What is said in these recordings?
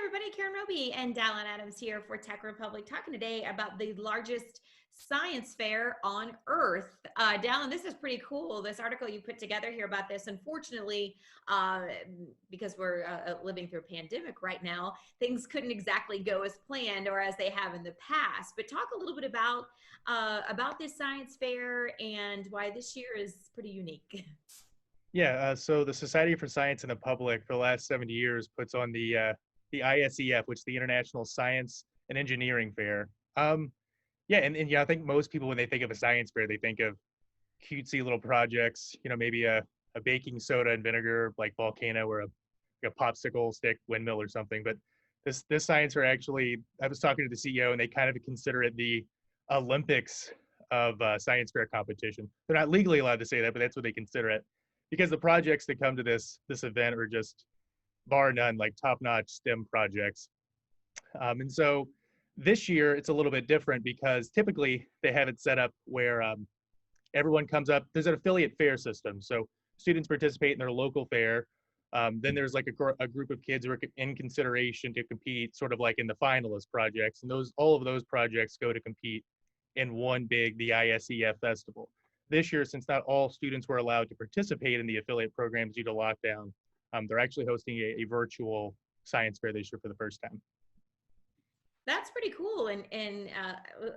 everybody. Karen Roby and Dallin Adams here for Tech Republic, talking today about the largest science fair on Earth. Dallin, this is pretty cool. This article you put together here about this. Unfortunately, uh, because we're living through a pandemic right now, things couldn't exactly go as planned or as they have in the past. But talk a little bit about this science fair and why this year is pretty unique. Yeah, so the Society for Science in the Public for the last 70 years puts on the ISEF, which is the International Science and Engineering Fair. Yeah, and yeah, I think most people when they think of a science fair, they think of cutesy little projects, maybe a baking soda and vinegar like volcano or a popsicle stick windmill or something. But this science fair actually, I was talking to the CEO and they kind of consider it the Olympics of science fair competition. They're not legally allowed to say that, but that's what they consider it because the projects that come to this event are just bar none, like top-notch STEM projects. And so this year it's a little bit different because typically they have it set up where everyone comes up. There's an affiliate fair system, so students participate in their local fair. Then there's like a group of kids who are in consideration to compete, sort of like in the finalist projects, and all of those projects go to compete in one big the ISEF festival. This year, since not all students were allowed to participate in the affiliate programs due to lockdown, they're actually hosting a virtual science fair this year for the first time. That's pretty cool. And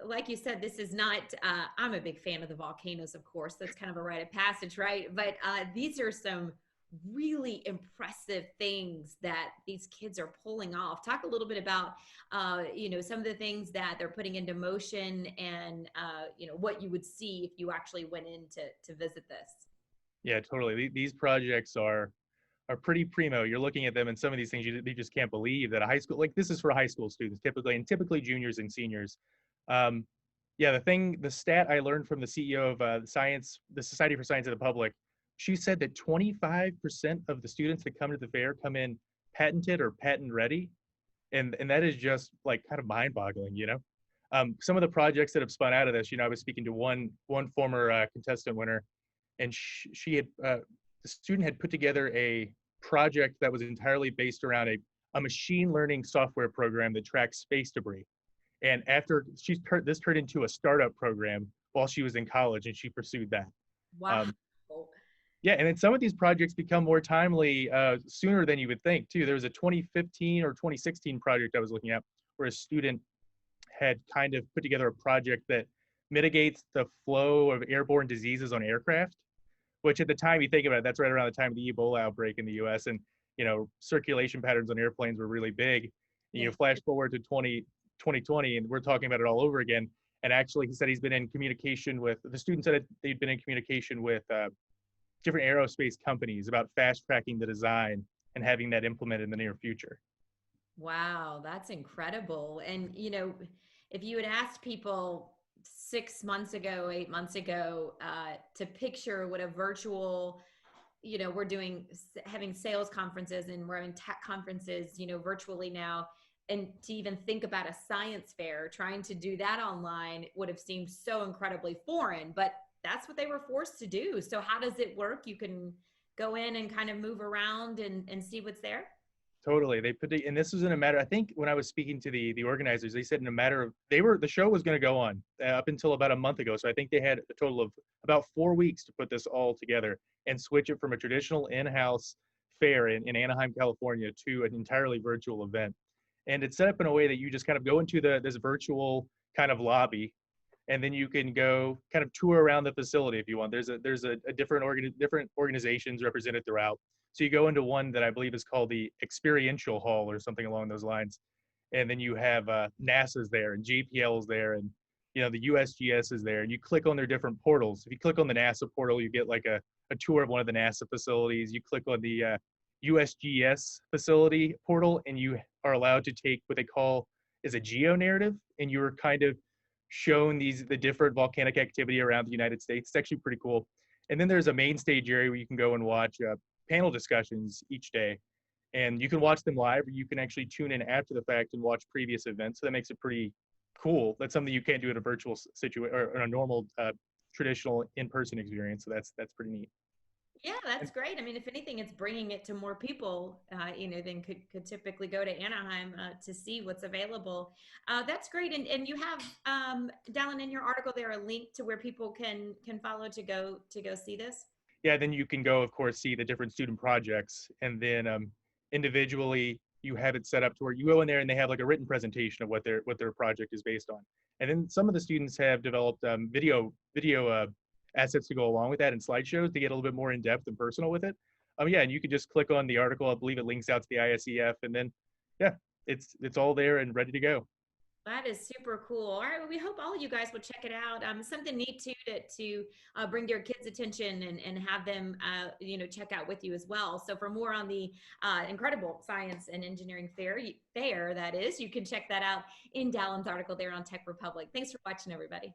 like you said, this is not, I'm a big fan of the volcanoes, of course. That's kind of a rite of passage, right? But these are some really impressive things that these kids are pulling off. Talk a little bit about, some of the things that they're putting into motion and, what you would see if you actually went in to visit this. Yeah, totally. These projects are pretty primo. You're looking at them and some of these things you just can't believe that a high school, like this is for high school students typically, and typically juniors and seniors. Yeah, the stat I learned from the CEO of the Society for Science of the Public, she said that 25% of the students that come to the fair come in patented or patent ready. And that is just like kind of mind boggling. Some of the projects that have spun out of this, I was speaking to one former contestant winner, and she had the student had put together a project that was entirely based around a machine learning software program that tracks space debris. And after this turned into a startup program while she was in college, and she pursued that. Wow. Um, yeah, and then some of these projects become more timely sooner than you would think too. There was a 2015 or 2016 project I was looking at where a student had kind of put together a project that mitigates the flow of airborne diseases on aircraft, which at the time you think about it, that's right around the time of the Ebola outbreak in the US. And, circulation patterns on airplanes were really big. And, Yeah. flash forward to 2020, and we're talking about it all over again. And actually, he said he's been in communication with, the students said they'd been in communication with different aerospace companies about fast tracking the design and having that implemented in the near future. Wow, that's incredible. And, if you had asked people 6 months ago, 8 months ago, to picture what a virtual, we're having sales conferences and we're having tech conferences, virtually now. And to even think about a science fair, trying to do that online would have seemed so incredibly foreign, but that's what they were forced to do. So how does it work? You can go in and kind of move around and see what's there. Totally. And this was in a matter, I think when I was speaking to the organizers, they said in a matter of, the show was going to go on up until about a month ago. So I think they had a total of about 4 weeks to put this all together and switch it from a traditional in-house fair in Anaheim, California to an entirely virtual event. And it's set up in a way that you just kind of go into this virtual kind of lobby, and then you can go kind of tour around the facility if you want. There's a different organizations represented throughout. So you go into one that I believe is called the Experiential Hall or something along those lines, and then you have NASA's there and JPL's there, and the USGS is there, and you click on their different portals. If you click on the NASA portal, you get like a tour of one of the NASA facilities. You click on the USGS facility portal, and you are allowed to take what they call is a geo narrative, and you're kind of shown the different volcanic activity around the United States. It's actually pretty cool. And then there's a main stage area where you can go and watch panel discussions each day, and you can watch them live, or you can actually tune in after the fact and watch previous events. So that makes it pretty cool. That's something you can't do at a virtual situation or in a normal traditional in-person experience. So that's pretty neat. Yeah, that's great. I mean, if anything, it's bringing it to more people, than could typically go to Anaheim to see what's available. That's great. And you have, Dallin, in your article there, a link to where people can follow to go see this. Yeah, then you can go, of course, see the different student projects, and then individually you have it set up to where you go in there and they have like a written presentation of what their project is based on. And then some of the students have developed video assets to go along with that and slideshows to get a little bit more in depth and personal with it. Yeah, and you can just click on the article. I believe it links out to the ISEF, and then yeah, it's all there and ready to go. That is super cool. All right, well, we hope all of you guys will check it out. Something neat too to bring to your kids' attention and have them, check out with you as well. So for more on the incredible science and engineering fair that is, you can check that out in Dallin's article there on Tech Republic. Thanks for watching, everybody.